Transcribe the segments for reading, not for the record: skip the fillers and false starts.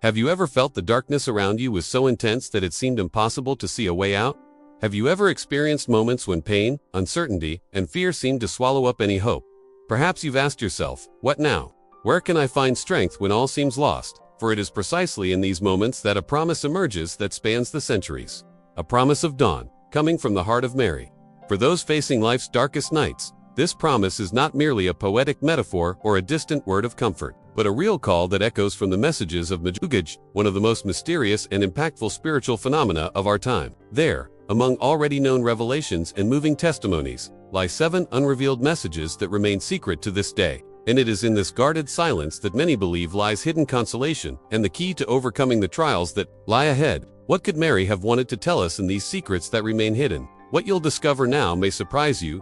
Have you ever felt the darkness around you was so intense that it seemed impossible to see a way out? Have you ever experienced moments when pain, uncertainty, and fear seemed to swallow up any hope? Perhaps you've asked yourself, what now? Where can I find strength when all seems lost? For it is precisely in these moments that a promise emerges that spans the centuries. A promise of dawn, coming from the heart of Mary. For those facing life's darkest nights, this promise is not merely a poetic metaphor or a distant word of comfort, but a real call that echoes from the messages of Medjugorje, one of the most mysterious and impactful spiritual phenomena of our time. There, among already known revelations and moving testimonies, lie 7 unrevealed messages that remain secret to this day. And it is in this guarded silence that many believe lies hidden consolation and the key to overcoming the trials that lie ahead. What could Mary have wanted to tell us in these secrets that remain hidden? What you'll discover now may surprise you.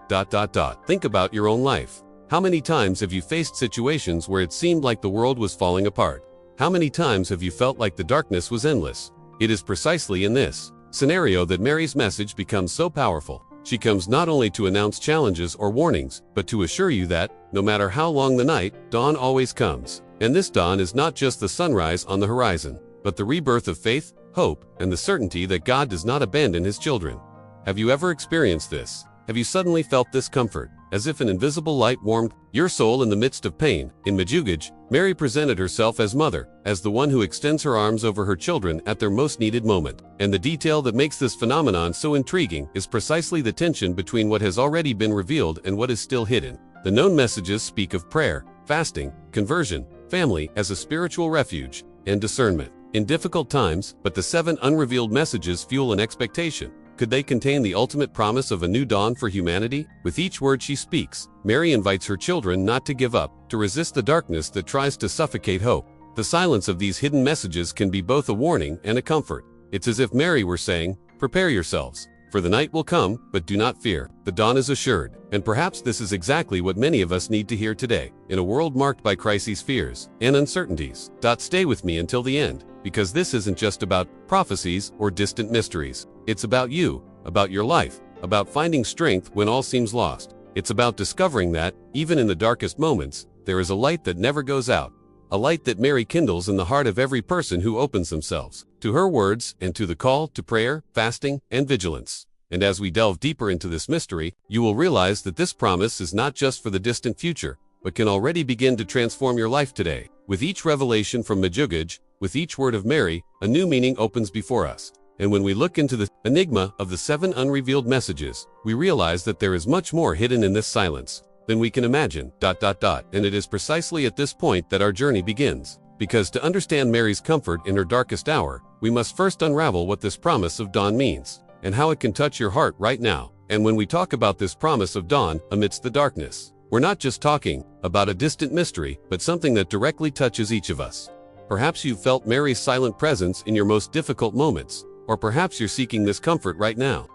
Think about your own life. How many times have you faced situations where it seemed like the world was falling apart? How many times have you felt like the darkness was endless? It is precisely in this scenario that Mary's message becomes so powerful. She comes not only to announce challenges or warnings, but to assure you that, no matter how long the night, dawn always comes. And this dawn is not just the sunrise on the horizon, but the rebirth of faith, hope, and the certainty that God does not abandon His children. Have you ever experienced this? Have you suddenly felt this comfort, as if an invisible light warmed your soul in the midst of pain? In Medjugorje, Mary presented herself as mother, as the one who extends her arms over her children at their most needed moment. And the detail that makes this phenomenon so intriguing is precisely the tension between what has already been revealed and what is still hidden. The known messages speak of prayer, fasting, conversion, family as a spiritual refuge, and discernment in difficult times, but the 7 unrevealed messages fuel an expectation. Could they contain the ultimate promise of a new dawn for humanity? With each word she speaks, Mary invites her children not to give up, to resist the darkness that tries to suffocate hope. The silence of these hidden messages can be both a warning and a comfort. It's as if Mary were saying, prepare yourselves, for the night will come, but do not fear. The dawn is assured. And perhaps this is exactly what many of us need to hear today, in a world marked by crises, fears, and uncertainties. Stay with me until the end, because this isn't just about prophecies or distant mysteries. It's about you, about your life, about finding strength when all seems lost. It's about discovering that, even in the darkest moments, there is a light that never goes out. A light that Mary kindles in the heart of every person who opens themselves to her words and to the call to prayer, fasting, and vigilance. And as we delve deeper into this mystery, you will realize that this promise is not just for the distant future, but can already begin to transform your life today. With each revelation from Medjugorje, with each word of Mary, a new meaning opens before us. And when we look into the enigma of the 7 unrevealed messages, we realize that there is much more hidden in this silence than we can imagine. And it is precisely at this point that our journey begins. Because to understand Mary's comfort in her darkest hour, we must first unravel what this promise of dawn means, and how it can touch your heart right now. And when we talk about this promise of dawn amidst the darkness, we're not just talking about a distant mystery, but something that directly touches each of us. Perhaps you've felt Mary's silent presence in your most difficult moments, or perhaps you're seeking this comfort right now.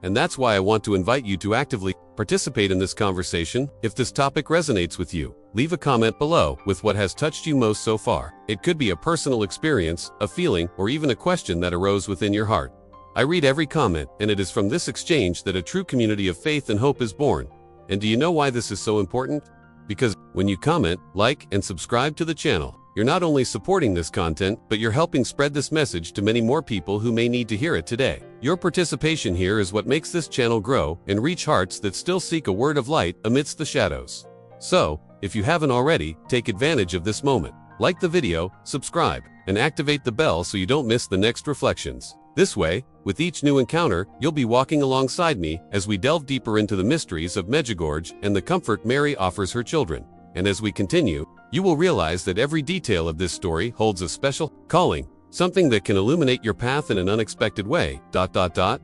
And that's why I want to invite you to actively participate in this conversation. If this topic resonates with you, leave a comment below with what has touched you most so far. It could be a personal experience, a feeling, or even a question that arose within your heart. I read every comment, and it is from this exchange that a true community of faith and hope is born. And do you know why this is so important? Because when you comment, like, and subscribe to the channel, you're not only supporting this content, but you're helping spread this message to many more people who may need to hear it today. Your participation here is what makes this channel grow and reach hearts that still seek a word of light amidst the shadows. So, if you haven't already, take advantage of this moment. Like the video, subscribe, and activate the bell so you don't miss the next reflections. This way, with each new encounter, you'll be walking alongside me as we delve deeper into the mysteries of Medjugorje and the comfort Mary offers her children. And as we continue, you will realize that every detail of this story holds a special calling, something that can illuminate your path in an unexpected way. Medjugorje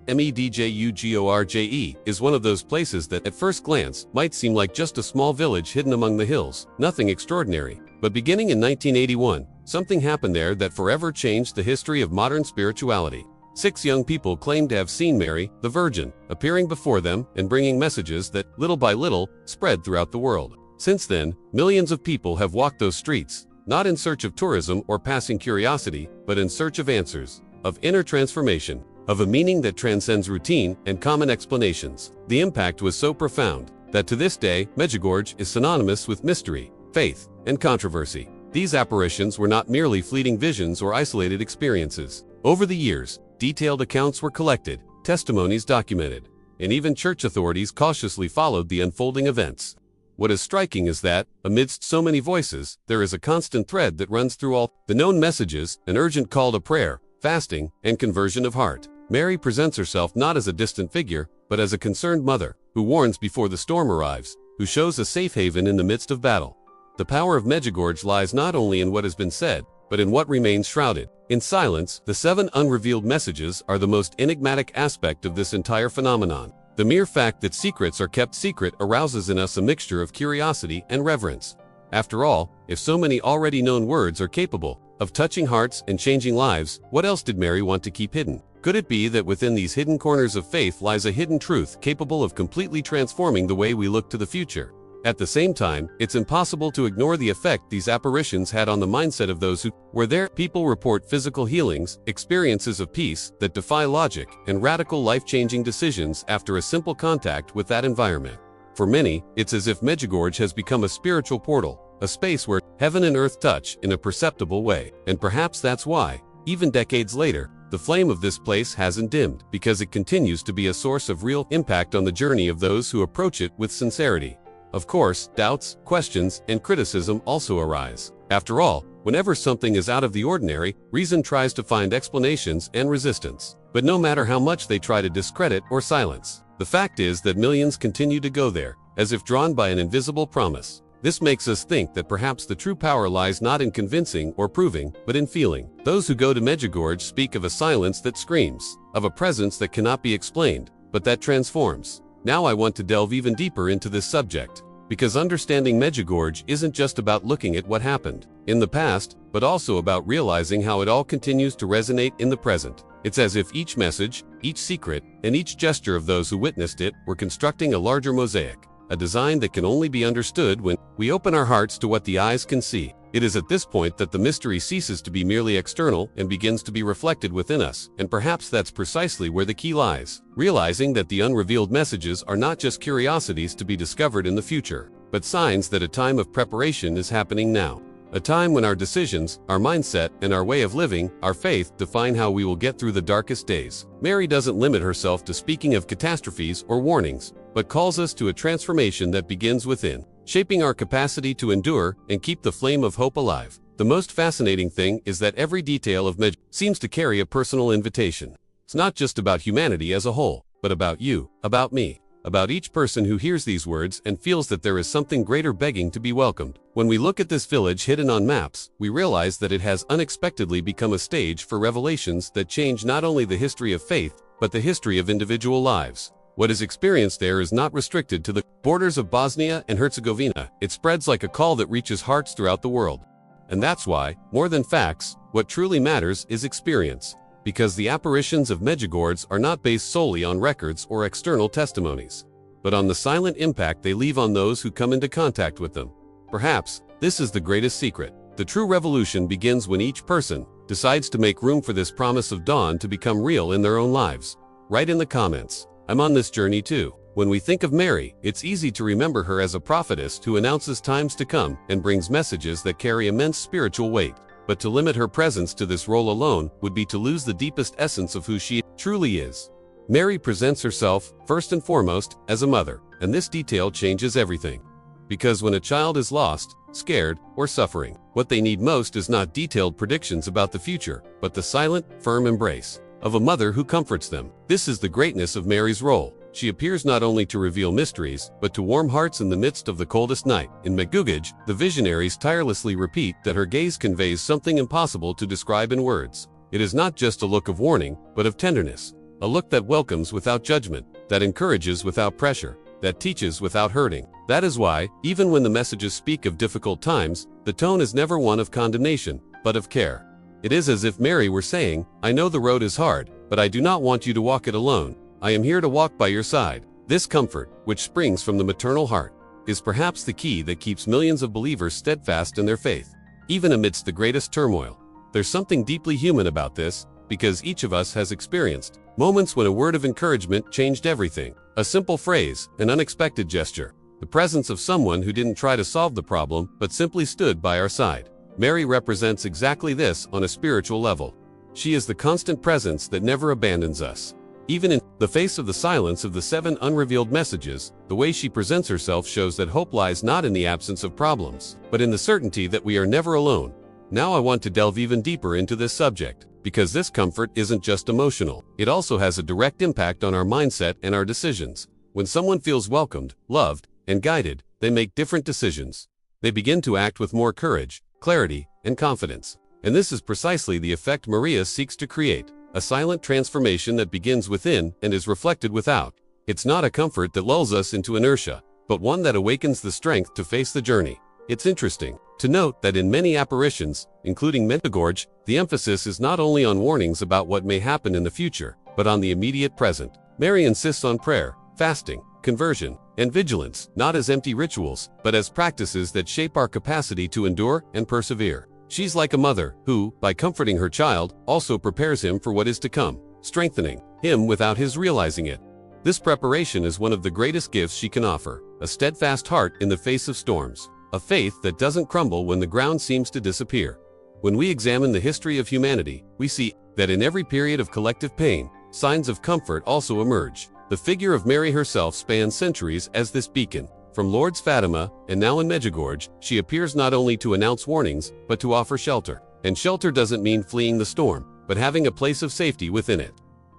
is one of those places that at first glance might seem like just a small village hidden among the hills, nothing extraordinary. But beginning in 1981, something happened there that forever changed the history of modern spirituality. 6 young people claimed to have seen Mary, the Virgin, appearing before them and bringing messages that, little by little, spread throughout the world. Since then, millions of people have walked those streets, not in search of tourism or passing curiosity, but in search of answers, of inner transformation, of a meaning that transcends routine and common explanations. The impact was so profound that to this day, Medjugorje is synonymous with mystery, faith, and controversy. These apparitions were not merely fleeting visions or isolated experiences. Over the years, detailed accounts were collected, testimonies documented, and even church authorities cautiously followed the unfolding events. What is striking is that, amidst so many voices, there is a constant thread that runs through all the known messages, an urgent call to prayer, fasting, and conversion of heart. Mary presents herself not as a distant figure, but as a concerned mother, who warns before the storm arrives, who shows a safe haven in the midst of battle. The power of Medjugorje lies not only in what has been said, but in what remains shrouded. In silence, the 7 unrevealed messages are the most enigmatic aspect of this entire phenomenon. The mere fact that secrets are kept secret arouses in us a mixture of curiosity and reverence. After all, if so many already known words are capable of touching hearts and changing lives, what else did Mary want to keep hidden? Could it be that within these hidden corners of faith lies a hidden truth capable of completely transforming the way we look to the future? At the same time, it's impossible to ignore the effect these apparitions had on the mindset of those who were there. People report physical healings, experiences of peace that defy logic, and radical life-changing decisions after a simple contact with that environment. For many, it's as if Medjugorje has become a spiritual portal, a space where heaven and earth touch in a perceptible way. And perhaps that's why, even decades later, the flame of this place hasn't dimmed, because it continues to be a source of real impact on the journey of those who approach it with sincerity. Of course, doubts, questions, and criticism also arise. After all, whenever something is out of the ordinary, reason tries to find explanations and resistance. But no matter how much they try to discredit or silence, the fact is that millions continue to go there, as if drawn by an invisible promise. This makes us think that perhaps the true power lies not in convincing or proving, but in feeling. Those who go to Medjugorje speak of a silence that screams, of a presence that cannot be explained, but that transforms. Now I want to delve even deeper into this subject, because understanding Medjugorje isn't just about looking at what happened in the past, but also about realizing how it all continues to resonate in the present. It's as if each message, each secret, and each gesture of those who witnessed it were constructing a larger mosaic, a design that can only be understood when we open our hearts to what the eyes can see. It is at this point that the mystery ceases to be merely external and begins to be reflected within us, and perhaps that's precisely where the key lies. Realizing that the unrevealed messages are not just curiosities to be discovered in the future, but signs that a time of preparation is happening now. A time when our decisions, our mindset, and our way of living, our faith, define how we will get through the darkest days. Mary doesn't limit herself to speaking of catastrophes or warnings, but calls us to a transformation that begins within, shaping our capacity to endure and keep the flame of hope alive. The most fascinating thing is that every detail of Medjugorje seems to carry a personal invitation. It's not just about humanity as a whole, but about you, about me, about each person who hears these words and feels that there is something greater begging to be welcomed. When we look at this village hidden on maps, we realize that it has unexpectedly become a stage for revelations that change not only the history of faith, but the history of individual lives. What is experienced there is not restricted to the borders of Bosnia and Herzegovina. It spreads like a call that reaches hearts throughout the world. And that's why, more than facts, what truly matters is experience. Because the apparitions of Medjugorje are not based solely on records or external testimonies, but on the silent impact they leave on those who come into contact with them. Perhaps, this is the greatest secret. The true revolution begins when each person decides to make room for this promise of dawn to become real in their own lives. Write in the comments, I'm on this journey too. When we think of Mary, it's easy to remember her as a prophetess who announces times to come and brings messages that carry immense spiritual weight. But to limit her presence to this role alone would be to lose the deepest essence of who she truly is. Mary presents herself, first and foremost, as a mother, and this detail changes everything. Because when a child is lost, scared, or suffering, what they need most is not detailed predictions about the future, but the silent, firm embrace of a mother who comforts them. This is the greatness of Mary's role. She appears not only to reveal mysteries, but to warm hearts in the midst of the coldest night. In Medjugorje, the visionaries tirelessly repeat that her gaze conveys something impossible to describe in words. It is not just a look of warning, but of tenderness. A look that welcomes without judgment, that encourages without pressure, that teaches without hurting. That is why, even when the messages speak of difficult times, the tone is never one of condemnation, but of care. It is as if Mary were saying, I know the road is hard, but I do not want you to walk it alone. I am here to walk by your side. This comfort, which springs from the maternal heart, is perhaps the key that keeps millions of believers steadfast in their faith, even amidst the greatest turmoil. There's something deeply human about this, because each of us has experienced moments when a word of encouragement changed everything. A simple phrase, an unexpected gesture, the presence of someone who didn't try to solve the problem but simply stood by our side. Mary represents exactly this on a spiritual level. She is the constant presence that never abandons us. Even in the face of the silence of the 7 unrevealed messages, the way she presents herself shows that hope lies not in the absence of problems, but in the certainty that we are never alone. Now I want to delve even deeper into this subject, because this comfort isn't just emotional. It also has a direct impact on our mindset and our decisions. When someone feels welcomed, loved, and guided, they make different decisions. They begin to act with more courage, clarity, and confidence. And this is precisely the effect Maria seeks to create. A silent transformation that begins within and is reflected without. It's not a comfort that lulls us into inertia, but one that awakens the strength to face the journey. It's interesting to note that in many apparitions, including Medjugorje, the emphasis is not only on warnings about what may happen in the future, but on the immediate present. Mary insists on prayer, fasting, conversion, and vigilance, not as empty rituals, but as practices that shape our capacity to endure and persevere. She's like a mother who, by comforting her child, also prepares him for what is to come, strengthening him without his realizing it. This preparation is one of the greatest gifts she can offer, a steadfast heart in the face of storms, a faith that doesn't crumble when the ground seems to disappear. When we examine the history of humanity, we see that in every period of collective pain, signs of comfort also emerge. The figure of Mary herself spans centuries as this beacon. From Lourdes, Fatima, and now in Medjugorje, she appears not only to announce warnings, but to offer shelter. And shelter doesn't mean fleeing the storm, but having a place of safety within it.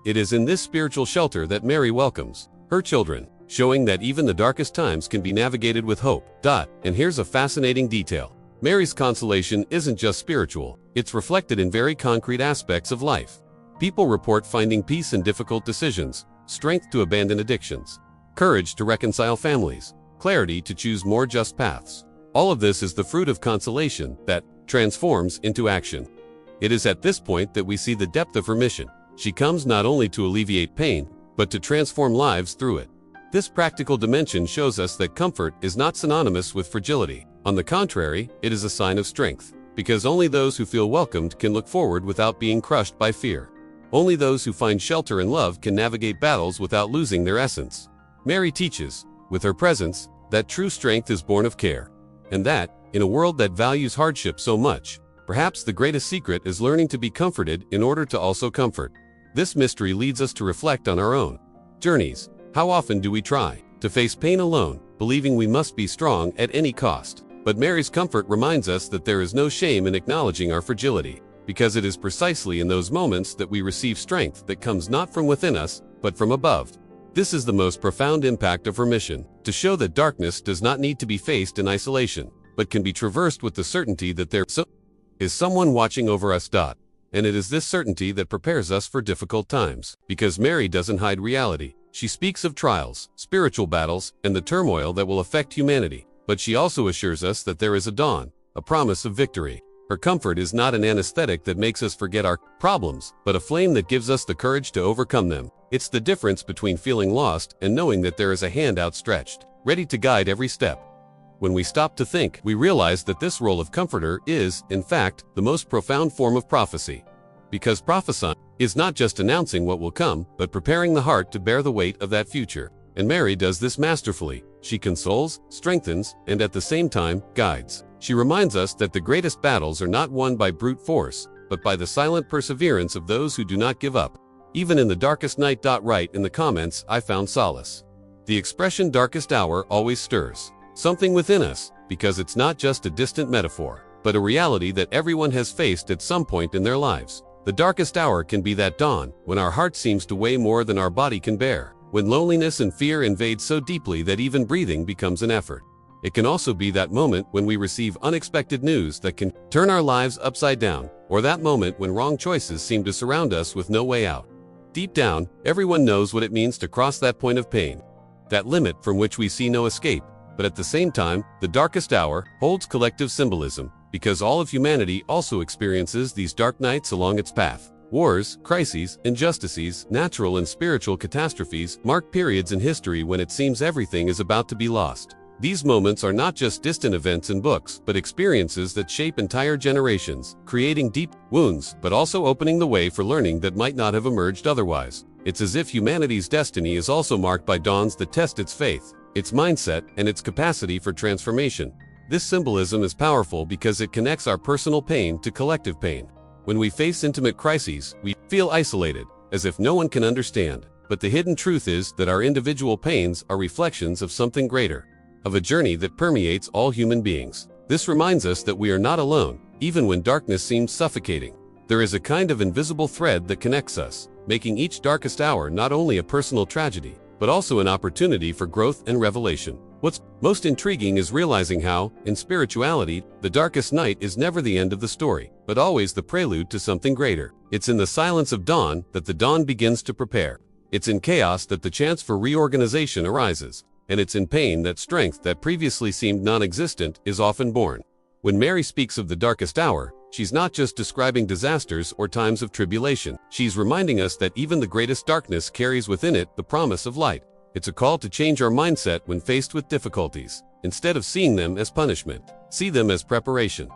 It is in this spiritual shelter that Mary welcomes her children, showing that even the darkest times can be navigated with hope. And here's a fascinating detail. Mary's consolation isn't just spiritual, it's reflected in very concrete aspects of life. People report finding peace in difficult decisions, strength to abandon addictions, courage to reconcile families, clarity to choose more just paths. All of this is the fruit of consolation that transforms into action. It is at this point that we see the depth of her mission. She comes not only to alleviate pain, but to transform lives through it. This practical dimension shows us that comfort is not synonymous with fragility. On the contrary, it is a sign of strength, because only those who feel welcomed can look forward without being crushed by fear. Only those who find shelter and love can navigate battles without losing their essence. Mary teaches, with her presence, that true strength is born of care. And that, in a world that values hardship so much, perhaps the greatest secret is learning to be comforted in order to also comfort. This mystery leads us to reflect on our own journeys. How often do we try to face pain alone, believing we must be strong at any cost? But Mary's comfort reminds us that there is no shame in acknowledging our fragility, because it is precisely in those moments that we receive strength that comes not from within us, but from above. This is the most profound impact of her mission, to show that darkness does not need to be faced in isolation, but can be traversed with the certainty that there is someone watching over us. And it is this certainty that prepares us for difficult times, because Mary doesn't hide reality. She speaks of trials, spiritual battles, and the turmoil that will affect humanity, but she also assures us that there is a dawn, a promise of victory. Her comfort is not an anesthetic that makes us forget our problems, but a flame that gives us the courage to overcome them. It's the difference between feeling lost and knowing that there is a hand outstretched, ready to guide every step. When we stop to think, we realize that this role of comforter is, in fact, the most profound form of prophecy. Because prophesying is not just announcing what will come, but preparing the heart to bear the weight of that future. And Mary does this masterfully. She consoles, strengthens, and at the same time, guides. She reminds us that the greatest battles are not won by brute force, but by the silent perseverance of those who do not give up. Even in the darkest night. Write in the comments, I found solace. The expression darkest hour always stirs something within us, because it's not just a distant metaphor, but a reality that everyone has faced at some point in their lives. The darkest hour can be that dawn, when our heart seems to weigh more than our body can bear, when loneliness and fear invade so deeply that even breathing becomes an effort. It can also be that moment when we receive unexpected news that can turn our lives upside down, or that moment when wrong choices seem to surround us with no way out. Deep down, everyone knows what it means to cross that point of pain, that limit from which we see no escape. But at the same time, the darkest hour holds collective symbolism, because all of humanity also experiences these dark nights along its path. Wars, crises, injustices, natural and spiritual catastrophes mark periods in history when it seems everything is about to be lost. These moments are not just distant events in books, but experiences that shape entire generations, creating deep wounds, but also opening the way for learning that might not have emerged otherwise. It's as if humanity's destiny is also marked by dawns that test its faith, its mindset, and its capacity for transformation. This symbolism is powerful because it connects our personal pain to collective pain. When we face intimate crises, we feel isolated, as if no one can understand. But the hidden truth is that our individual pains are reflections of something greater, of a journey that permeates all human beings. This reminds us that we are not alone, even when darkness seems suffocating. There is a kind of invisible thread that connects us, making each darkest hour not only a personal tragedy, but also an opportunity for growth and revelation. What's most intriguing is realizing how, in spirituality, the darkest night is never the end of the story, but always the prelude to something greater. It's in the silence of dawn that the dawn begins to prepare. It's in chaos that the chance for reorganization arises, and it's in pain that strength that previously seemed non-existent is often born. When Mary speaks of the darkest hour, she's not just describing disasters or times of tribulation. She's reminding us that even the greatest darkness carries within it the promise of light. It's a call to change our mindset when faced with difficulties. Instead of seeing them as punishment, see them as preparation.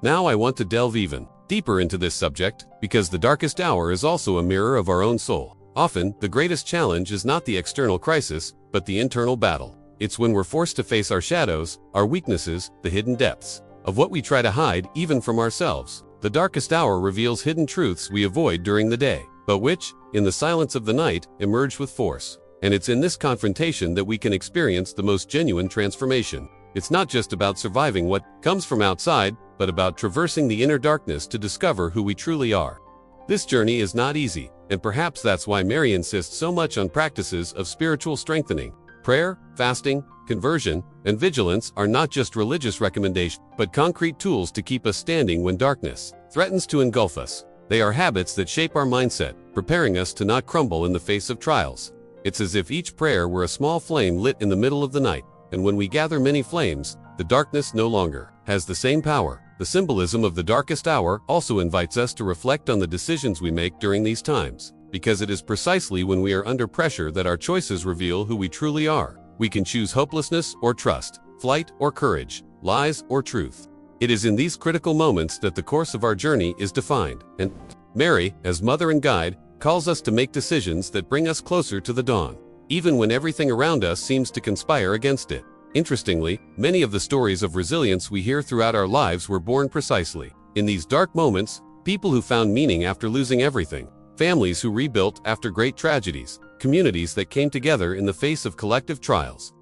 Now I want to delve even deeper into this subject, because the darkest hour is also a mirror of our own soul. Often, the greatest challenge is not the external crisis, but the internal battle. It's when we're forced to face our shadows, our weaknesses, the hidden depths of what we try to hide even from ourselves. The darkest hour reveals hidden truths we avoid during the day, but which, in the silence of the night, emerge with force. And it's in this confrontation that we can experience the most genuine transformation. It's not just about surviving what comes from outside, but about traversing the inner darkness to discover who we truly are. This journey is not easy, and perhaps that's why Mary insists so much on practices of spiritual strengthening. Prayer, fasting, conversion, and vigilance are not just religious recommendations, but concrete tools to keep us standing when darkness threatens to engulf us. They are habits that shape our mindset, preparing us to not crumble in the face of trials. It's as if each prayer were a small flame lit in the middle of the night, and when we gather many flames, the darkness no longer has the same power. The symbolism of the darkest hour also invites us to reflect on the decisions we make during these times, because it is precisely when we are under pressure that our choices reveal who we truly are. We can choose hopelessness or trust, flight or courage, lies or truth. It is in these critical moments that the course of our journey is defined, and Mary, as mother and guide, calls us to make decisions that bring us closer to the dawn, even when everything around us seems to conspire against it. Interestingly, many of the stories of resilience we hear throughout our lives were born precisely in these dark moments. People who found meaning after losing everything, families who rebuilt after great tragedies, communities that came together in the face of collective trials.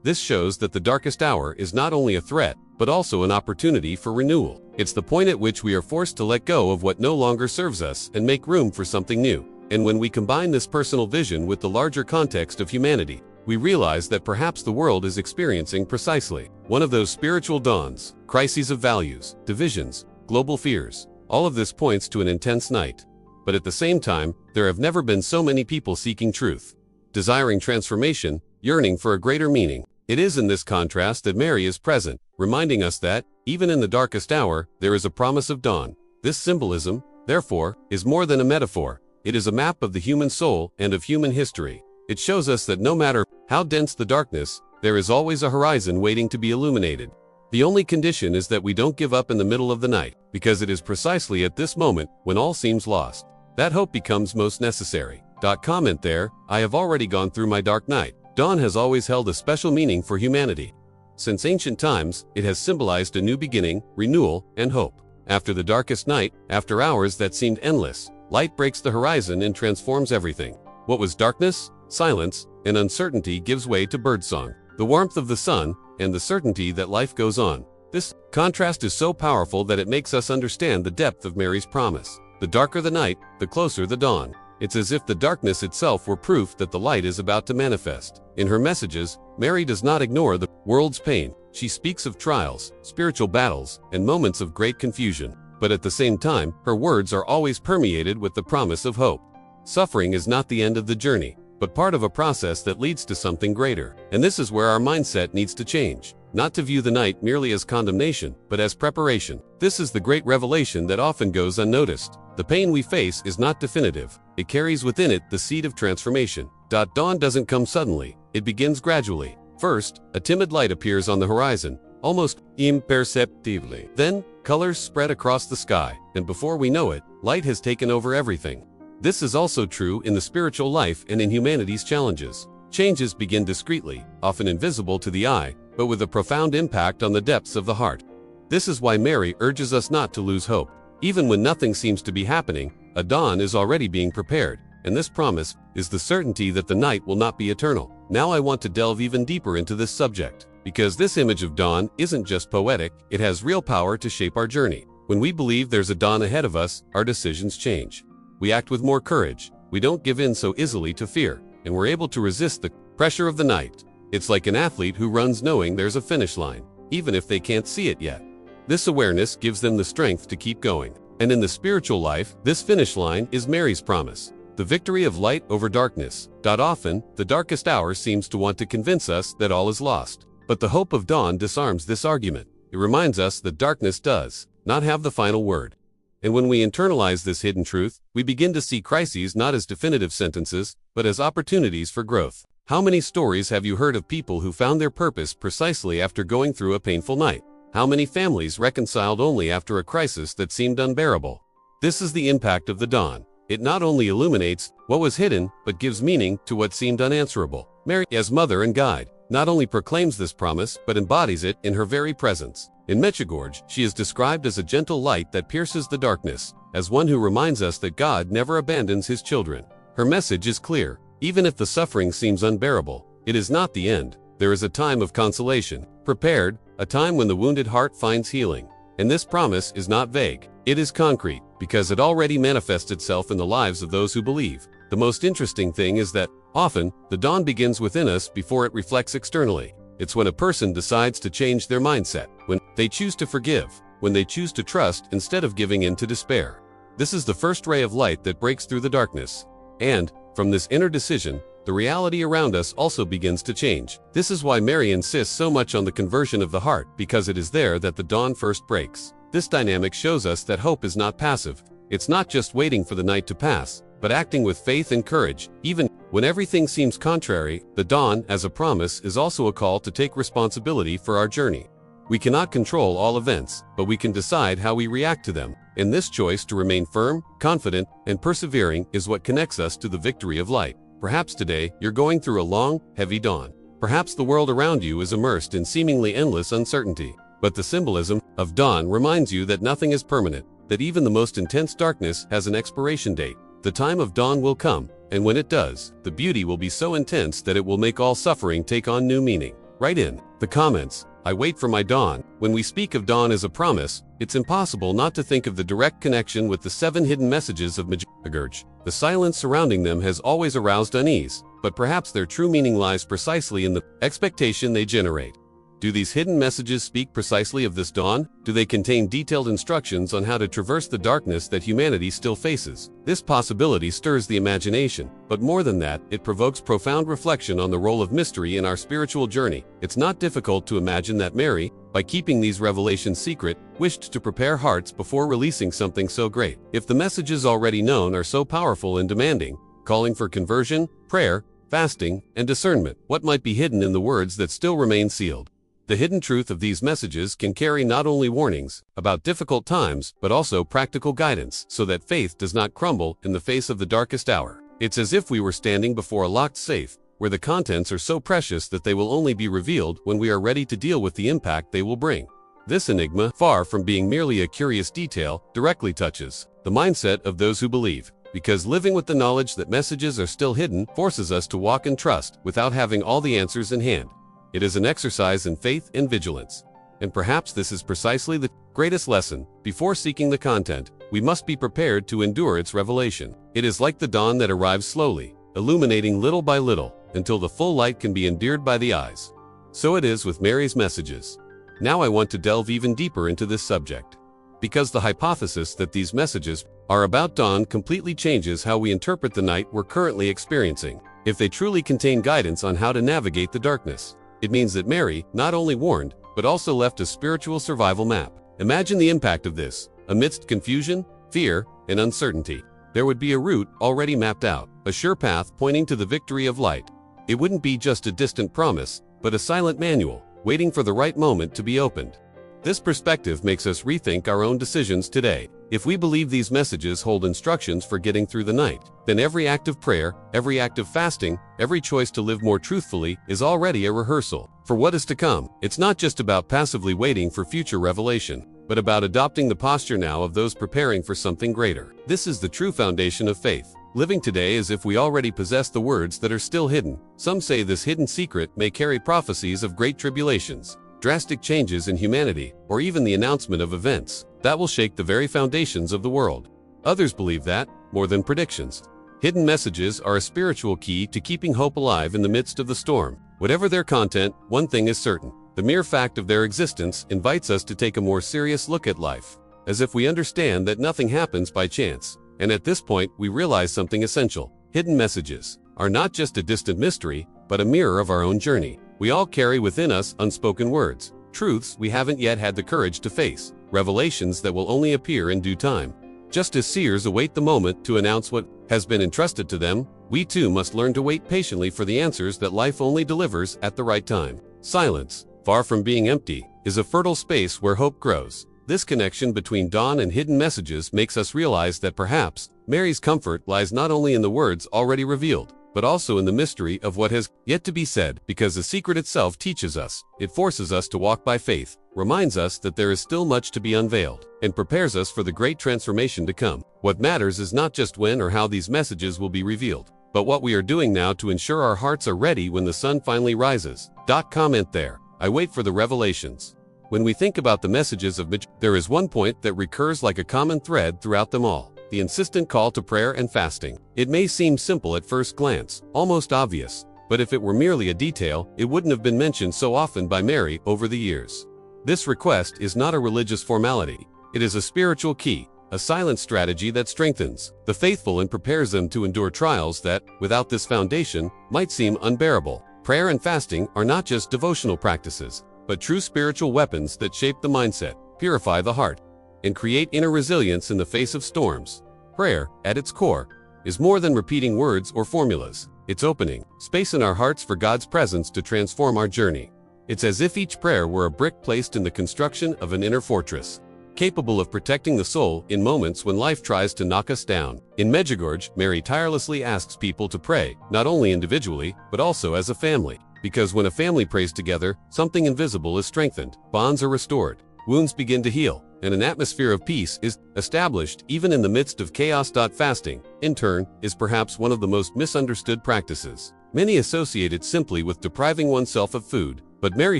This shows that the darkest hour is not only a threat, but also an opportunity for renewal. It's the point at which we are forced to let go of what no longer serves us and make room for something new. And when we combine this personal vision with the larger context of humanity, we realize that perhaps the world is experiencing precisely one of those spiritual dawns, crises of values, divisions, global fears. All of this points to an intense night. But at the same time, there have never been so many people seeking truth, desiring transformation, yearning for a greater meaning. It is in this contrast that Mary is present, reminding us that, even in the darkest hour, there is a promise of dawn. This symbolism, therefore, is more than a metaphor. It is a map of the human soul and of human history. It shows us that no matter how dense the darkness, there is always a horizon waiting to be illuminated. The only condition is that we don't give up in the middle of the night, because it is precisely at this moment, when all seems lost, that hope becomes most necessary. Comment there, I have already gone through my dark night. Dawn has always held a special meaning for humanity. Since ancient times, it has symbolized a new beginning, renewal, and hope. After the darkest night, after hours that seemed endless, light breaks the horizon and transforms everything. What was darkness, silence, and uncertainty gives way to birdsong, the warmth of the sun, and the certainty that life goes on. This contrast is so powerful that it makes us understand the depth of Mary's promise. The darker the night, the closer the dawn. It's as if the darkness itself were proof that the light is about to manifest. In her messages, Mary does not ignore the world's pain. She speaks of trials, spiritual battles, and moments of great confusion. But at the same time, her words are always permeated with the promise of hope. Suffering is not the end of the journey, but part of a process that leads to something greater. And this is where our mindset needs to change. Not to view the night merely as condemnation, but as preparation. This is the great revelation that often goes unnoticed. The pain we face is not definitive. It carries within it the seed of transformation. Dawn doesn't come suddenly. It begins gradually. First, a timid light appears on the horizon, almost imperceptibly. Then, colors spread across the sky, and before we know it, light has taken over everything. This is also true in the spiritual life and in humanity's challenges. Changes begin discreetly, often invisible to the eye, but with a profound impact on the depths of the heart. This is why Mary urges us not to lose hope. Even when nothing seems to be happening, a dawn is already being prepared, and this promise is the certainty that the night will not be eternal. Now I want to delve even deeper into this subject, because this image of dawn isn't just poetic, it has real power to shape our journey. When we believe there's a dawn ahead of us, our decisions change. We act with more courage, we don't give in so easily to fear, and we're able to resist the pressure of the night. It's like an athlete who runs knowing there's a finish line, even if they can't see it yet. This awareness gives them the strength to keep going. And in the spiritual life, this finish line is Mary's promise, the victory of light over darkness. Often, the darkest hour seems to want to convince us that all is lost. But the hope of dawn disarms this argument. It reminds us that darkness does not have the final word. And when we internalize this hidden truth, we begin to see crises not as definitive sentences, but as opportunities for growth. How many stories have you heard of people who found their purpose precisely after going through a painful night? How many families reconciled only after a crisis that seemed unbearable? This is the impact of the dawn. It not only illuminates what was hidden, but gives meaning to what seemed unanswerable. Mary, as mother and guide, not only proclaims this promise, but embodies it in her very presence. In Medjugorje, she is described as a gentle light that pierces the darkness, as one who reminds us that God never abandons his children. Her message is clear. Even if the suffering seems unbearable, it is not the end. There is a time of consolation, prepared, a time when the wounded heart finds healing. And this promise is not vague. It is concrete, because it already manifests itself in the lives of those who believe. The most interesting thing is that, often, the dawn begins within us before it reflects externally. It's when a person decides to change their mindset, when they choose to forgive, when they choose to trust instead of giving in to despair. This is the first ray of light that breaks through the darkness. And, from this inner decision, the reality around us also begins to change. This is why Mary insists so much on the conversion of the heart, because it is there that the dawn first breaks. This dynamic shows us that hope is not passive. It's not just waiting for the night to pass, but acting with faith and courage. Even when everything seems contrary, the dawn, as a promise, is also a call to take responsibility for our journey. We cannot control all events, but we can decide how we react to them. And this choice to remain firm, confident, and persevering is what connects us to the victory of light. Perhaps today, you're going through a long, heavy dawn. Perhaps the world around you is immersed in seemingly endless uncertainty. But the symbolism of dawn reminds you that nothing is permanent, that even the most intense darkness has an expiration date. The time of dawn will come, and when it does, the beauty will be so intense that it will make all suffering take on new meaning. Write in the comments, "I wait for my dawn." When we speak of dawn as a promise, it's impossible not to think of the direct connection with the 7 hidden messages of Medjugorje. The silence surrounding them has always aroused unease, but perhaps their true meaning lies precisely in the expectation they generate. Do these hidden messages speak precisely of this dawn? Do they contain detailed instructions on how to traverse the darkness that humanity still faces? This possibility stirs the imagination, but more than that, it provokes profound reflection on the role of mystery in our spiritual journey. It's not difficult to imagine that Mary, by keeping these revelations secret, wished to prepare hearts before releasing something so great. If the messages already known are so powerful and demanding, calling for conversion, prayer, fasting, and discernment, what might be hidden in the words that still remain sealed? The hidden truth of these messages can carry not only warnings about difficult times, but also practical guidance, so that faith does not crumble in the face of the darkest hour. It's as if we were standing before a locked safe, where the contents are so precious that they will only be revealed when we are ready to deal with the impact they will bring. This enigma, far from being merely a curious detail, directly touches the mindset of those who believe, because living with the knowledge that messages are still hidden forces us to walk in trust without having all the answers in hand. It is an exercise in faith and vigilance. And perhaps this is precisely the greatest lesson. Before seeking the content, we must be prepared to endure its revelation. It is like the dawn that arrives slowly, illuminating little by little, until the full light can be endured by the eyes. So it is with Mary's messages. Now I want to delve even deeper into this subject, because the hypothesis that these messages are about dawn completely changes how we interpret the night we're currently experiencing. If they truly contain guidance on how to navigate the darkness, it means that Mary not only warned, but also left a spiritual survival map. Imagine the impact of this. Amidst confusion, fear, and uncertainty, there would be a route already mapped out, a sure path pointing to the victory of light. It wouldn't be just a distant promise, but a silent manual, waiting for the right moment to be opened. This perspective makes us rethink our own decisions today. If we believe these messages hold instructions for getting through the night, then every act of prayer, every act of fasting, every choice to live more truthfully is already a rehearsal for what is to come. It's not just about passively waiting for future revelation, but about adopting the posture now of those preparing for something greater. This is the true foundation of faith. Living today as if we already possess the words that are still hidden. Some say this hidden secret may carry prophecies of great tribulations, drastic changes in humanity, or even the announcement of events that will shake the very foundations of the world. Others believe that, more than predictions, hidden messages are a spiritual key to keeping hope alive in the midst of the storm. Whatever their content, one thing is certain: the mere fact of their existence invites us to take a more serious look at life, as if we understand that nothing happens by chance. And at this point, we realize something essential. Hidden messages are not just a distant mystery, but a mirror of our own journey. We all carry within us unspoken words, truths we haven't yet had the courage to face, revelations that will only appear in due time. Just as seers await the moment to announce what has been entrusted to them, we too must learn to wait patiently for the answers that life only delivers at the right time. Silence, far from being empty, is a fertile space where hope grows. This connection between dawn and hidden messages makes us realize that perhaps Mary's comfort lies not only in the words already revealed, but also in the mystery of what has yet to be said, because the secret itself teaches us. It forces us to walk by faith, reminds us that there is still much to be unveiled, and prepares us for the great transformation to come. What matters is not just when or how these messages will be revealed, but what we are doing now to ensure our hearts are ready when the sun finally rises. Comment there. I wait for the revelations. When we think about the messages of Medjugorje, there is one point that recurs like a common thread throughout them all: the insistent call to prayer and fasting. It may seem simple at first glance, almost obvious, but if it were merely a detail, it wouldn't have been mentioned so often by Mary over the years. This request is not a religious formality. It is a spiritual key, a silent strategy that strengthens the faithful and prepares them to endure trials that, without this foundation, might seem unbearable. Prayer and fasting are not just devotional practices, but true spiritual weapons that shape the mindset, purify the heart, and create inner resilience in the face of storms. Prayer, at its core, is more than repeating words or formulas. It's opening space in our hearts for God's presence to transform our journey. It's as if each prayer were a brick placed in the construction of an inner fortress, capable of protecting the soul in moments when life tries to knock us down. In Medjugorje, Mary tirelessly asks people to pray, not only individually, but also as a family. Because when a family prays together, something invisible is strengthened, bonds are restored, wounds begin to heal, and an atmosphere of peace is established even in the midst of chaos. Fasting, in turn, is perhaps one of the most misunderstood practices. Many associate it simply with depriving oneself of food, but Mary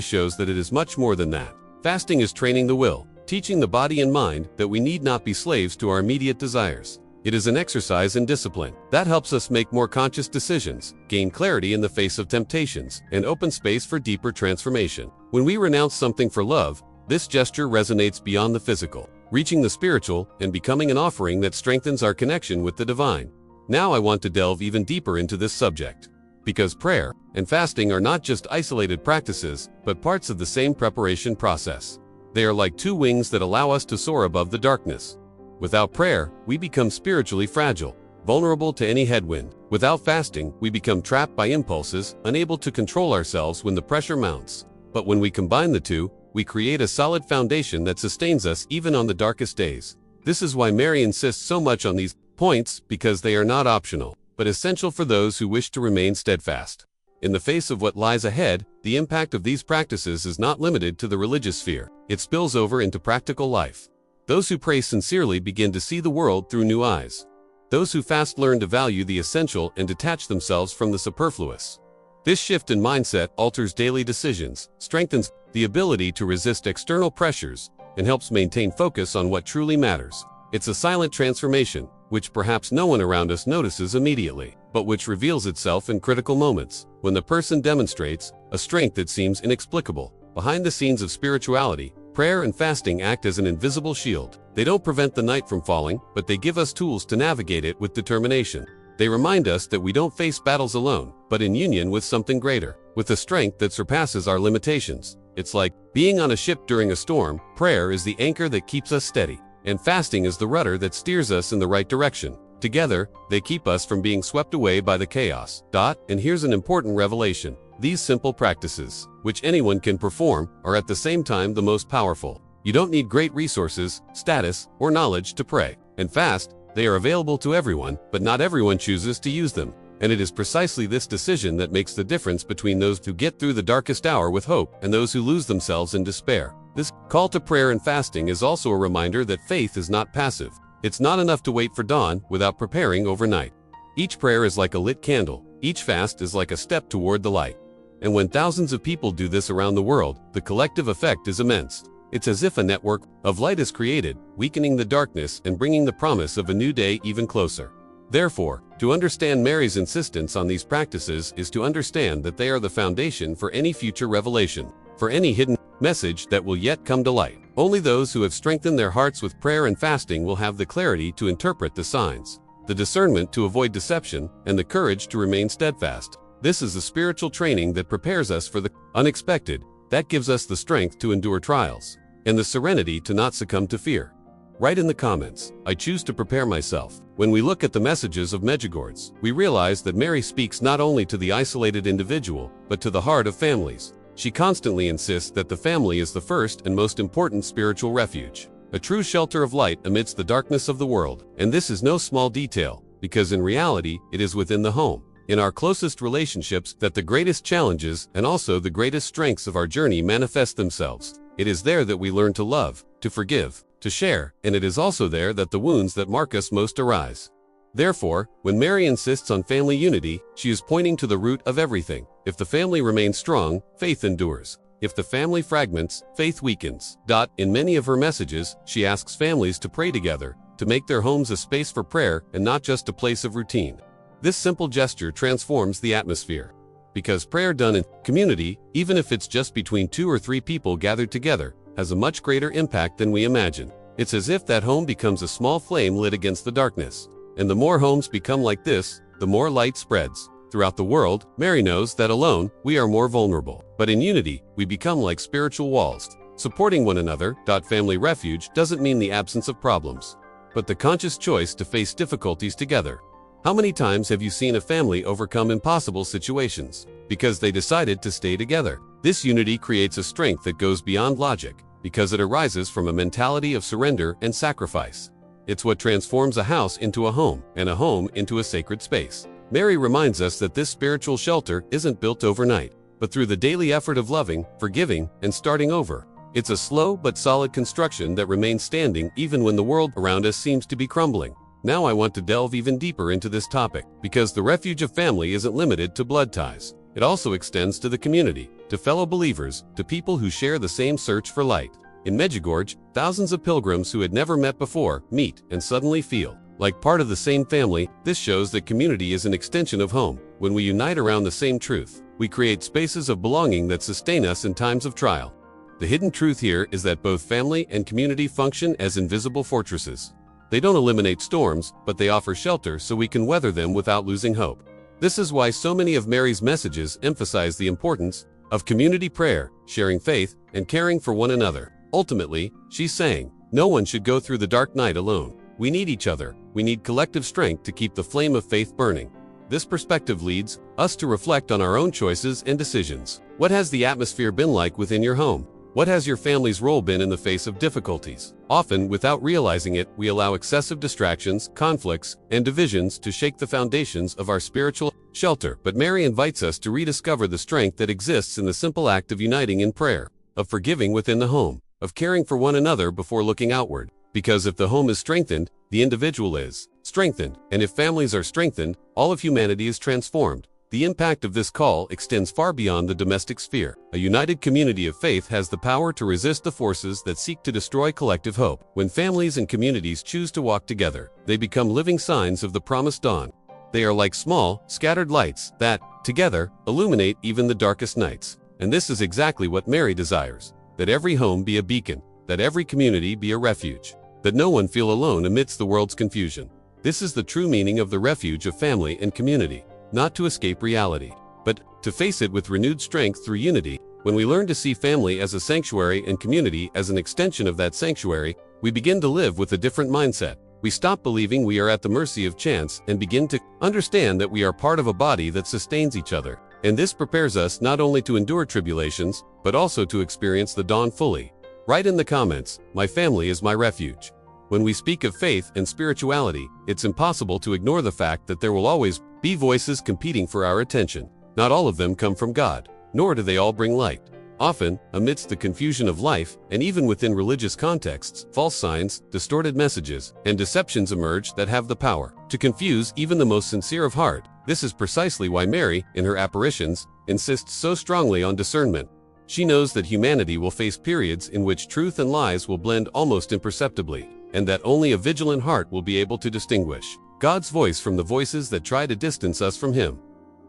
shows that it is much more than that. Fasting is training the will, teaching the body and mind that we need not be slaves to our immediate desires. It is an exercise in discipline that helps us make more conscious decisions, gain clarity in the face of temptations, and open space for deeper transformation. When we renounce something for love, this gesture resonates beyond the physical, reaching the spiritual and becoming an offering that strengthens our connection with the divine. Now I want to delve even deeper into this subject, because prayer and fasting are not just isolated practices, but parts of the same preparation process. They are like two wings that allow us to soar above the darkness. Without prayer, we become spiritually fragile, vulnerable to any headwind. Without fasting, we become trapped by impulses, unable to control ourselves when the pressure mounts. But when we combine the two, we create a solid foundation that sustains us even on the darkest days. This is why Mary insists so much on these points, because they are not optional, but essential for those who wish to remain steadfast. In the face of what lies ahead, the impact of these practices is not limited to the religious sphere. It spills over into practical life. Those who pray sincerely begin to see the world through new eyes. Those who fast learn to value the essential and detach themselves from the superfluous. This shift in mindset alters daily decisions, strengthens the ability to resist external pressures, and helps maintain focus on what truly matters. It's a silent transformation, which perhaps no one around us notices immediately, but which reveals itself in critical moments, when the person demonstrates a strength that seems inexplicable. Behind the scenes of spirituality, prayer and fasting act as an invisible shield. They don't prevent the night from falling, but they give us tools to navigate it with determination. They remind us that we don't face battles alone, but in union with something greater, with a strength that surpasses our limitations. It's like being on a ship during a storm. Prayer is the anchor that keeps us steady, and fasting is the rudder that steers us in the right direction. Together, they keep us from being swept away by the chaos. And here's an important revelation. These simple practices, which anyone can perform, are at the same time the most powerful. You don't need great resources, status, or knowledge to pray and fast. They are available to everyone, but not everyone chooses to use them. And it is precisely this decision that makes the difference between those who get through the darkest hour with hope and those who lose themselves in despair. This call to prayer and fasting is also a reminder that faith is not passive. It's not enough to wait for dawn without preparing overnight. Each prayer is like a lit candle. Each fast is like a step toward the light. And when thousands of people do this around the world, the collective effect is immense. It's as if a network of light is created, weakening the darkness and bringing the promise of a new day even closer. Therefore, to understand Mary's insistence on these practices is to understand that they are the foundation for any future revelation, for any hidden message that will yet come to light. Only those who have strengthened their hearts with prayer and fasting will have the clarity to interpret the signs, the discernment to avoid deception, and the courage to remain steadfast. This is the spiritual training that prepares us for the unexpected, that gives us the strength to endure trials, and the serenity to not succumb to fear. Write in the comments, I choose to prepare myself. When we look at the messages of Medjugorje, we realize that Mary speaks not only to the isolated individual, but to the heart of families. She constantly insists that the family is the first and most important spiritual refuge, a true shelter of light amidst the darkness of the world. And this is no small detail, because in reality, it is within the home, in our closest relationships, that the greatest challenges and also the greatest strengths of our journey manifest themselves. It is there that we learn to love, to forgive, to share, and it is also there that the wounds that mark us most arise. Therefore, when Mary insists on family unity, she is pointing to the root of everything. If the family remains strong, faith endures. If the family fragments, faith weakens. In many of her messages, she asks families to pray together, to make their homes a space for prayer and not just a place of routine. This simple gesture transforms the atmosphere. Because prayer done in community, even if it's just between 2 or 3 people gathered together, has a much greater impact than we imagine. It's as if that home becomes a small flame lit against the darkness. And the more homes become like this, the more light spreads. Throughout the world, Mary knows that alone, we are more vulnerable. But in unity, we become like spiritual walls, supporting one another. Family refuge doesn't mean the absence of problems, but the conscious choice to face difficulties together. How many times have you seen a family overcome impossible situations because they decided to stay together? This unity creates a strength that goes beyond logic, because it arises from a mentality of surrender and sacrifice. It's what transforms a house into a home, and a home into a sacred space. Mary reminds us that this spiritual shelter isn't built overnight, but through the daily effort of loving, forgiving, and starting over. It's a slow but solid construction that remains standing even when the world around us seems to be crumbling. Now I want to delve even deeper into this topic, because the refuge of family isn't limited to blood ties. It also extends to the community, to fellow believers, to people who share the same search for light. In Medjugorje, thousands of pilgrims who had never met before meet and suddenly feel like part of the same family. This shows that community is an extension of home. When we unite around the same truth, we create spaces of belonging that sustain us in times of trial. The hidden truth here is that both family and community function as invisible fortresses. They don't eliminate storms, but they offer shelter so we can weather them without losing hope. This is why so many of Mary's messages emphasize the importance of community prayer, sharing faith, and caring for one another. Ultimately, she's saying, no one should go through the dark night alone. We need each other. We need collective strength to keep the flame of faith burning. This perspective leads us to reflect on our own choices and decisions. What has the atmosphere been like within your home? What has your family's role been in the face of difficulties? Often, without realizing it, we allow excessive distractions, conflicts, and divisions to shake the foundations of our spiritual shelter. But Mary invites us to rediscover the strength that exists in the simple act of uniting in prayer, of forgiving within the home, of caring for one another before looking outward. Because if the home is strengthened, the individual is strengthened. And if families are strengthened, all of humanity is transformed. The impact of this call extends far beyond the domestic sphere. A united community of faith has the power to resist the forces that seek to destroy collective hope. When families and communities choose to walk together, they become living signs of the promised dawn. They are like small, scattered lights that, together, illuminate even the darkest nights. And this is exactly what Mary desires: that every home be a beacon, that every community be a refuge, that no one feel alone amidst the world's confusion. This is the true meaning of the refuge of family and community. Not to escape reality, but to face it with renewed strength through unity. When we learn to see family as a sanctuary and community as an extension of that sanctuary, we begin to live with a different mindset. We stop believing we are at the mercy of chance and begin to understand that we are part of a body that sustains each other. And this prepares us not only to endure tribulations, but also to experience the dawn fully. Write in the comments, "My family is my refuge." When we speak of faith and spirituality, it's impossible to ignore the fact that there will always be voices competing for our attention. Not all of them come from God, nor do they all bring light. Often, amidst the confusion of life, and even within religious contexts, false signs, distorted messages, and deceptions emerge that have the power to confuse even the most sincere of heart. This is precisely why Mary, in her apparitions, insists so strongly on discernment. She knows that humanity will face periods in which truth and lies will blend almost imperceptibly, and that only a vigilant heart will be able to distinguish God's voice from the voices that try to distance us from Him.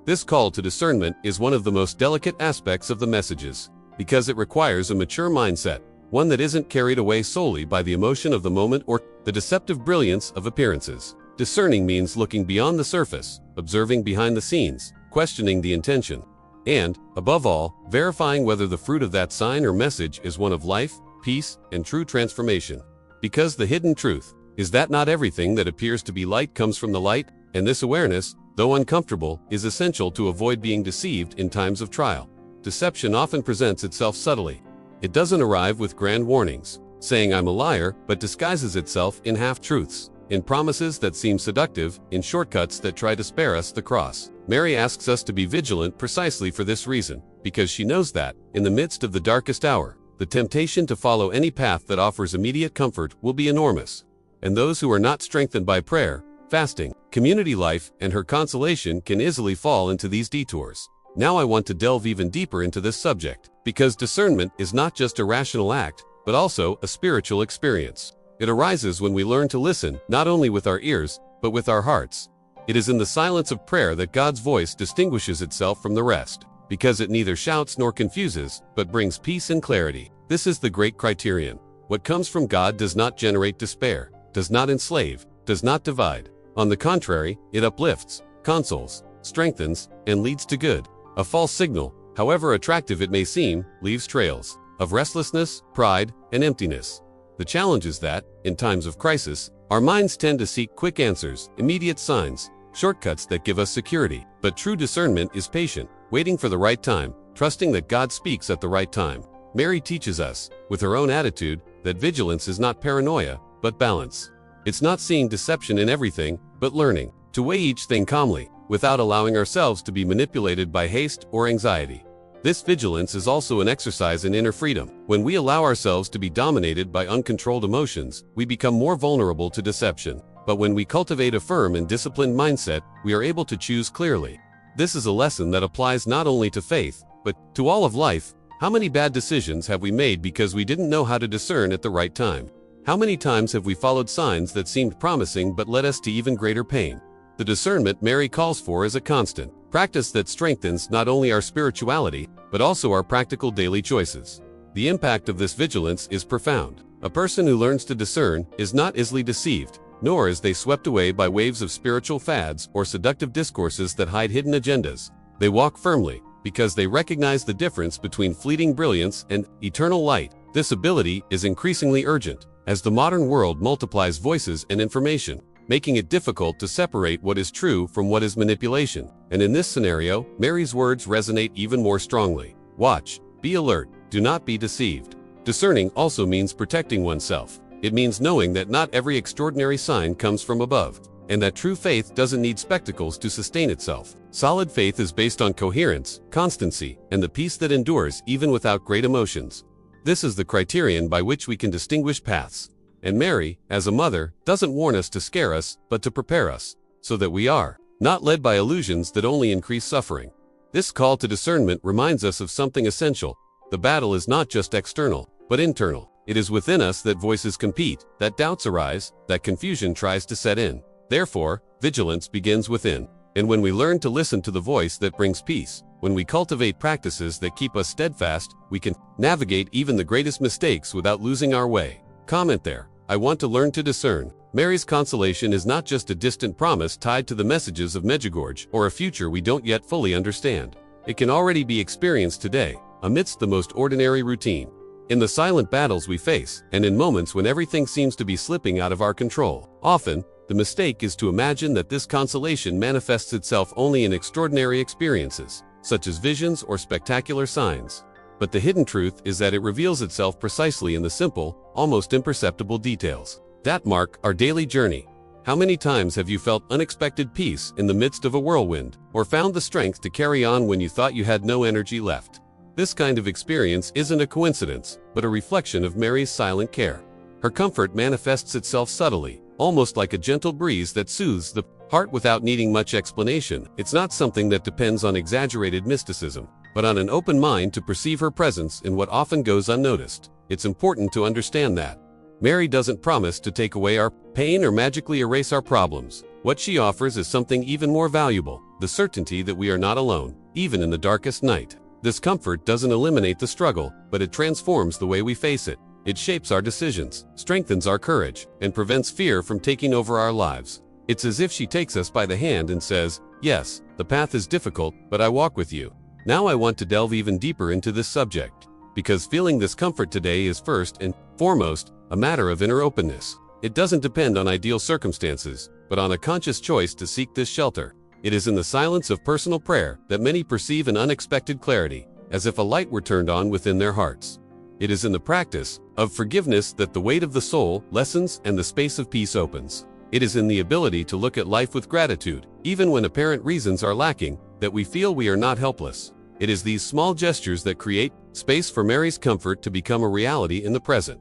This call to discernment is one of the most delicate aspects of the messages, because it requires a mature mindset, one that isn't carried away solely by the emotion of the moment or the deceptive brilliance of appearances. Discerning means looking beyond the surface, observing behind the scenes, questioning the intention, and, above all, verifying whether the fruit of that sign or message is one of life, peace, and true transformation. Because the hidden truth is that not everything that appears to be light comes from the light, and this awareness, though uncomfortable, is essential to avoid being deceived in times of trial. Deception often presents itself subtly. It doesn't arrive with grand warnings, saying "I'm a liar," but disguises itself in half-truths, in promises that seem seductive, in shortcuts that try to spare us the cross. Mary asks us to be vigilant precisely for this reason, because she knows that, in the midst of the darkest hour, the temptation to follow any path that offers immediate comfort will be enormous. And those who are not strengthened by prayer, fasting, community life, and her consolation can easily fall into these detours. Now I want to delve even deeper into this subject, because discernment is not just a rational act, but also a spiritual experience. It arises when we learn to listen, not only with our ears, but with our hearts. It is in the silence of prayer that God's voice distinguishes itself from the rest, because it neither shouts nor confuses, but brings peace and clarity. This is the great criterion. What comes from God does not generate despair, does not enslave, does not divide. On the contrary, it uplifts, consoles, strengthens, and leads to good. A false signal, however attractive it may seem, leaves trails of restlessness, pride, and emptiness. The challenge is that, in times of crisis, our minds tend to seek quick answers, immediate signs, shortcuts that give us security. But true discernment is patient, waiting for the right time, trusting that God speaks at the right time. Mary teaches us, with her own attitude, that vigilance is not paranoia, but balance. It's not seeing deception in everything, but learning to weigh each thing calmly, without allowing ourselves to be manipulated by haste or anxiety. This vigilance is also an exercise in inner freedom. When we allow ourselves to be dominated by uncontrolled emotions, we become more vulnerable to deception. But when we cultivate a firm and disciplined mindset, we are able to choose clearly. This is a lesson that applies not only to faith, but to all of life. How many bad decisions have we made because we didn't know how to discern at the right time? How many times have we followed signs that seemed promising but led us to even greater pain? The discernment Mary calls for is a constant practice that strengthens not only our spirituality, but also our practical daily choices. The impact of this vigilance is profound. A person who learns to discern is not easily deceived, nor is they swept away by waves of spiritual fads or seductive discourses that hide hidden agendas. They walk firmly, because they recognize the difference between fleeting brilliance and eternal light. This ability is increasingly urgent, as the modern world multiplies voices and information, making it difficult to separate what is true from what is manipulation. And in this scenario, Mary's words resonate even more strongly. Watch, be alert, do not be deceived. Discerning also means protecting oneself. It means knowing that not every extraordinary sign comes from above, and that true faith doesn't need spectacles to sustain itself. Solid faith is based on coherence, constancy, and the peace that endures even without great emotions. This is the criterion by which we can distinguish paths. And Mary, as a mother, doesn't warn us to scare us, but to prepare us, so that we are not led by illusions that only increase suffering. This call to discernment reminds us of something essential. The battle is not just external, but internal. It is within us that voices compete, that doubts arise, that confusion tries to set in. Therefore, vigilance begins within. And when we learn to listen to the voice that brings peace, when we cultivate practices that keep us steadfast, we can navigate even the greatest mistakes without losing our way. Comment there. I want to learn to discern. Mary's consolation is not just a distant promise tied to the messages of Medjugorje or a future we don't yet fully understand. It can already be experienced today, amidst the most ordinary routine. In the silent battles we face, and in moments when everything seems to be slipping out of our control. Often, the mistake is to imagine that this consolation manifests itself only in extraordinary experiences, such as visions or spectacular signs. But the hidden truth is that it reveals itself precisely in the simple, almost imperceptible details that mark our daily journey. How many times have you felt unexpected peace in the midst of a whirlwind, or found the strength to carry on when you thought you had no energy left? This kind of experience isn't a coincidence, but a reflection of Mary's silent care. Her comfort manifests itself subtly, almost like a gentle breeze that soothes the heart without needing much explanation. It's not something that depends on exaggerated mysticism, but on an open mind to perceive her presence in what often goes unnoticed. It's important to understand that Mary doesn't promise to take away our pain or magically erase our problems. What she offers is something even more valuable, the certainty that we are not alone, even in the darkest night. This comfort doesn't eliminate the struggle, but it transforms the way we face it. It shapes our decisions, strengthens our courage, and prevents fear from taking over our lives. It's as if she takes us by the hand and says, "Yes, the path is difficult, but I walk with you." Now I want to delve even deeper into this subject, because feeling this comfort today is first and foremost a matter of inner openness. It doesn't depend on ideal circumstances, but on a conscious choice to seek this shelter. It is in the silence of personal prayer that many perceive an unexpected clarity, as if a light were turned on within their hearts. It is in the practice of forgiveness that the weight of the soul lessens and the space of peace opens. It is in the ability to look at life with gratitude, even when apparent reasons are lacking, that we feel we are not helpless. It is these small gestures that create space for Mary's comfort to become a reality in the present.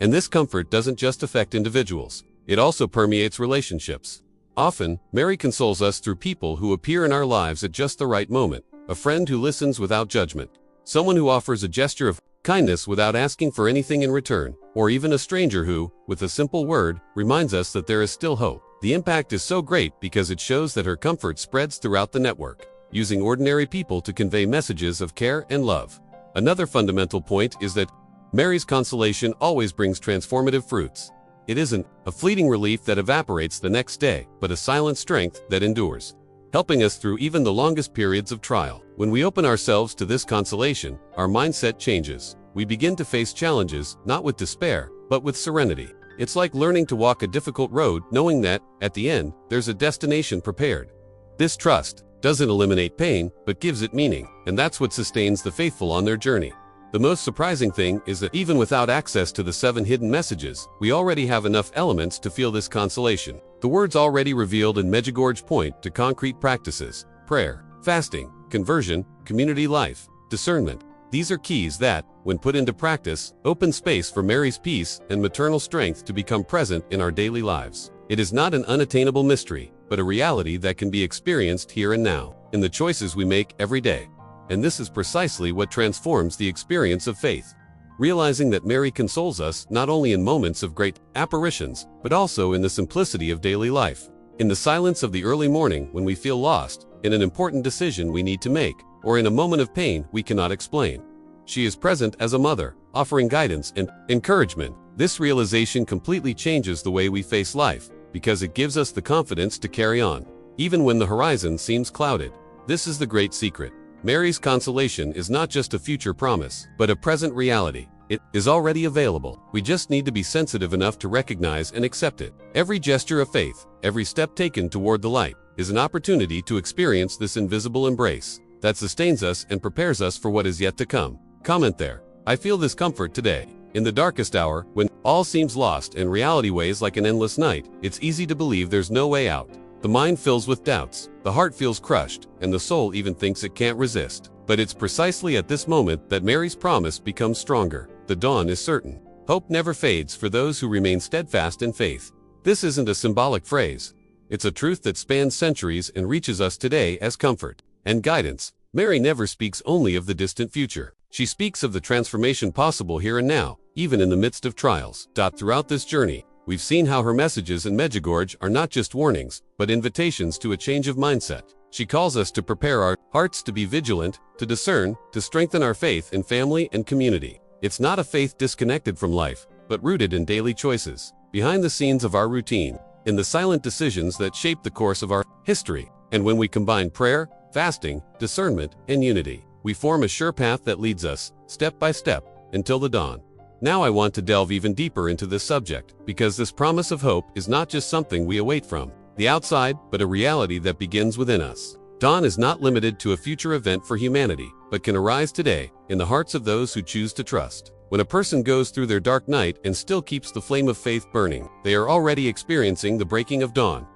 And this comfort doesn't just affect individuals, it also permeates relationships. Often, Mary consoles us through people who appear in our lives at just the right moment, a friend who listens without judgment, someone who offers a gesture of kindness without asking for anything in return, or even a stranger who, with a simple word, reminds us that there is still hope. The impact is so great because it shows that her comfort spreads throughout the network, using ordinary people to convey messages of care and love. Another fundamental point is that Mary's consolation always brings transformative fruits. It isn't a fleeting relief that evaporates the next day, but a silent strength that endures, helping us through even the longest periods of trial. When we open ourselves to this consolation, our mindset changes. We begin to face challenges, not with despair, but with serenity. It's like learning to walk a difficult road, knowing that, at the end, there's a destination prepared. This trust doesn't eliminate pain, but gives it meaning, and that's what sustains the faithful on their journey. The most surprising thing is that even without access to the 7 hidden messages, we already have enough elements to feel this consolation. The words already revealed in Medjugorje point to concrete practices: prayer, fasting, conversion, community life, discernment. These are keys that, when put into practice, open space for Mary's peace and maternal strength to become present in our daily lives. It is not an unattainable mystery, but a reality that can be experienced here and now, in the choices we make every day. And this is precisely what transforms the experience of faith. Realizing that Mary consoles us not only in moments of great apparitions, but also in the simplicity of daily life. In the silence of the early morning when we feel lost, in an important decision we need to make, or in a moment of pain we cannot explain. She is present as a mother, offering guidance and encouragement. This realization completely changes the way we face life, because it gives us the confidence to carry on, even when the horizon seems clouded. This is the great secret. Mary's consolation is not just a future promise, but a present reality. It is already available. We just need to be sensitive enough to recognize and accept it. Every gesture of faith, every step taken toward the light, is an opportunity to experience this invisible embrace that sustains us and prepares us for what is yet to come. Comment there. I feel this comfort today. In the darkest hour, when all seems lost and reality weighs like an endless night, it's easy to believe there's no way out. The mind fills with doubts, the heart feels crushed, and the soul even thinks it can't resist. But it's precisely at this moment that Mary's promise becomes stronger. The dawn is certain. Hope never fades for those who remain steadfast in faith. This isn't a symbolic phrase. It's a truth that spans centuries and reaches us today as comfort and guidance. Mary never speaks only of the distant future. She speaks of the transformation possible here and now, even in the midst of trials. Throughout this journey, we've seen how her messages in Medjugorje are not just warnings, but invitations to a change of mindset. She calls us to prepare our hearts to be vigilant, to discern, to strengthen our faith in family and community. It's not a faith disconnected from life, but rooted in daily choices, behind the scenes of our routine, in the silent decisions that shape the course of our history. And when we combine prayer, fasting, discernment, and unity, we form a sure path that leads us, step by step, until the dawn. Now I want to delve even deeper into this subject, because this promise of hope is not just something we await from the outside, but a reality that begins within us. Dawn is not limited to a future event for humanity, but can arise today, in the hearts of those who choose to trust. When a person goes through their dark night and still keeps the flame of faith burning, they are already experiencing the breaking of dawn.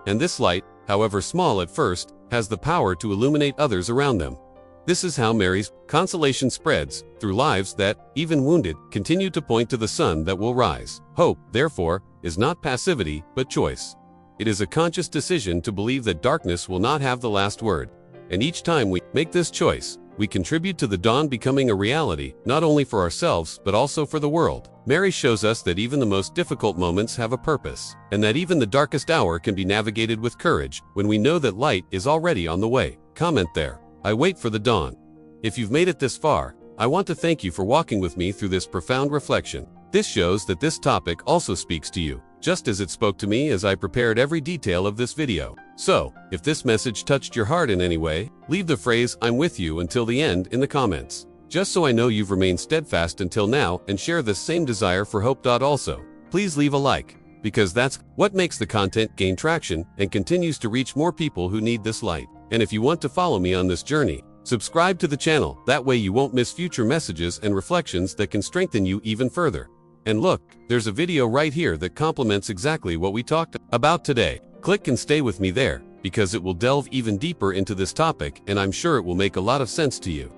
And this light, however small at first, has the power to illuminate others around them. This is how Mary's consolation spreads through lives that, even wounded, continue to point to the sun that will rise. Hope, therefore, is not passivity, but choice. It is a conscious decision to believe that darkness will not have the last word. And each time we make this choice, we contribute to the dawn becoming a reality, not only for ourselves, but also for the world. Mary shows us that even the most difficult moments have a purpose, and that even the darkest hour can be navigated with courage when we know that light is already on the way. Comment there. I wait for the dawn. If you've made it this far, I want to thank you for walking with me through this profound reflection. This shows that this topic also speaks to you, just as it spoke to me as I prepared every detail of this video. So, if this message touched your heart in any way, leave the phrase "I'm with you" until the end in the comments, just so I know you've remained steadfast until now, and share this same desire for hope. Also, please leave a like, because that's what makes the content gain traction and continues to reach more people who need this light. And if you want to follow me on this journey, subscribe to the channel, that way you won't miss future messages and reflections that can strengthen you even further. And look, there's a video right here that complements exactly what we talked about today. Click and stay with me there, because it will delve even deeper into this topic, and I'm sure it will make a lot of sense to you.